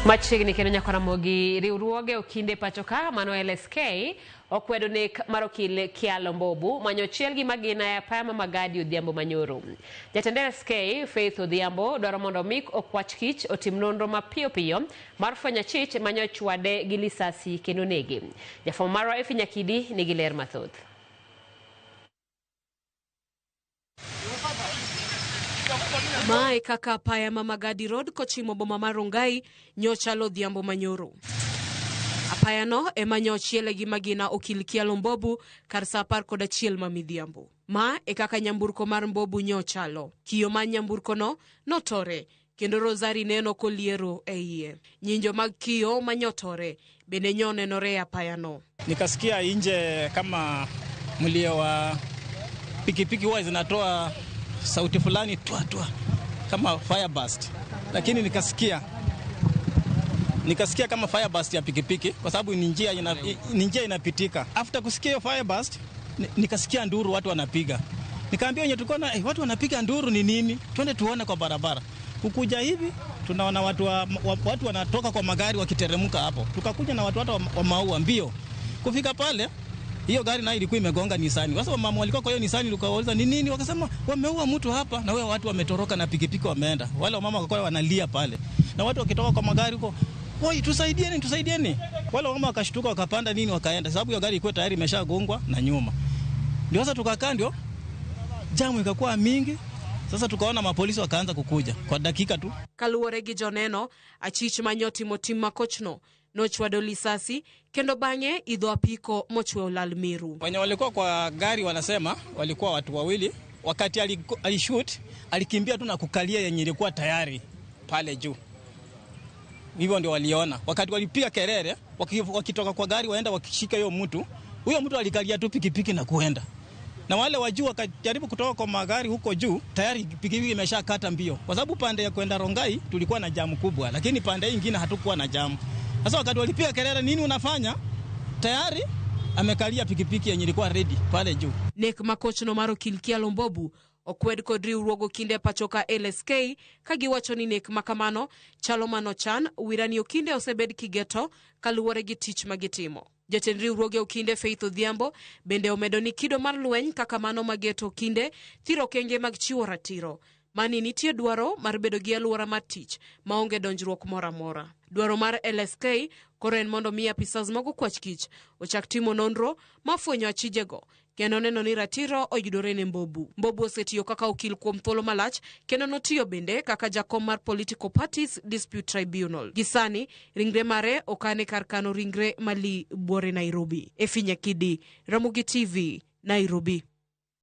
Machiegni kendo nyakona mogi riwruoge okinde pachoka mano LSK okwedo nek mar okil Kialo Mbobu manyo chiel gi magina ya pama magadi Odhiambo Manyoro. Jatend LSK Faith Odhiambo dwaro mondo mik okwach kich otim nonro mapiyo piyo mar fwenyo chich manyo chwade gi lisasi kendo nege. Jafwambo marwa Efi Nyakidi nigi ler mathoth. Mae kaka apaya ma Magadi Road kochimo boma mar Rongai nyocha Odhiambo Manyoro. Apaya no ema nyochiele gi magina okil Kialo Mbobu kar sa 11 ma midhiambo. Ma e kaka nyamburko mar Mbobu nyochalo. Kiyo ma nyamburko no notore kendo Rosari neno koliero e iye. Nyinjo mag kiyo manyotore bende nyonenore apaya no. Nikasikia nje kama mlio wa pikipiki huwa zinatoa sauti fulani tua kama fire burst, lakini nikasikia kama fire burst ya pikipiki kwa sababu ni njia inapitika. After kusikia fire burst nikasikia nduru watu wanapiga. Nikaambia wenye tulikuwa na watu wanapiga nduru ni nini? Twende tuone kwa barabara. Kukuja hivi tunaona watu wanatoka kwa magari wakiteremka hapo. Tukakuja na watu wa maua mbio. Kufika pale hiyo gari nayo ilikuwa imegonga Nisani. Sasa mama walikuwa kwa hiyo Nisani tukawauliza ni nini? Wakasema wameua mtu hapa na wao watu wametoroka na pikipiki wameenda. Wale mama wakawa wanalia pale. Na watu wakitoka kwa magari huko, "Oi, tusaidieni." Wale mama wakashtuka wakapanda nini wakaenda. Sababu hiyo gari ilikuwa tayari imeshagongwa na nyuma. Ndio sasa tukakaa ndio jamu ikakuwa mingi. Sasa tukaona mapolisi wakaanza kukuja kwa dakika tu. Kaluwore gi joneno achich manyoti motima kochno nochwado lisasi kendo bange idho apiko mochwe olal Meru. Wenye walikuwa kwa gari wanasema walikuwa watu wawili. Wakati alishoot alikimbia tu na kukalia yenye ilikuwa tayari pale juu. Hivyo ndio waliona. Wakati walipiga kelele wakitoka kwa gari waenda wakishika huyo mtu alikalia tu pikipiki na kuenda. Na wale wa juu wakajaribu kutoka kwa magari huko juu, tayari pikipiki imeshakata mbio. Kwa sababu pande ya kwenda Rongai tulikuwa na jamu kubwa, lakini pande nyingine hatukuwa na jamu. Sasa wakati walipiga kelele nini unafanya? Tayari amekalia pikipiki yenye ilikuwa ready pale juu. Nek makochno maro okil Kialo Mbobu okwed kod riwruogo kinde pachoka LSK kagiwacho ni nek makamano chalo manochan wirani okinde osebed kigeto kaluwore gi tich magitimo. Jatend riwruoge okinde Faith Odhiambo bende omedo ni kido mar lweny kaka mano mageto okinde thiro kenge mag chiwo ratiro. Mani nitie dwaro mar bedo gi alwora mar tich maonge donjruok mora mora. Dwaro mar LSK koro en mondo mi apisas mogo kwach kich ochak timo nonro mafwenyo achijego kendo neno ni ratiro oyudore ne Mbobu. Mbobu osetiyo kaka okil kuom thuolo malach kendo notiyo bende kaka jakom mar Political Parties Dispute Tribunal. Gisani ringre mare okane kar kano ringre mali buore Nairobi. Efi Nyakidi, Ramogi TV, Nairobi.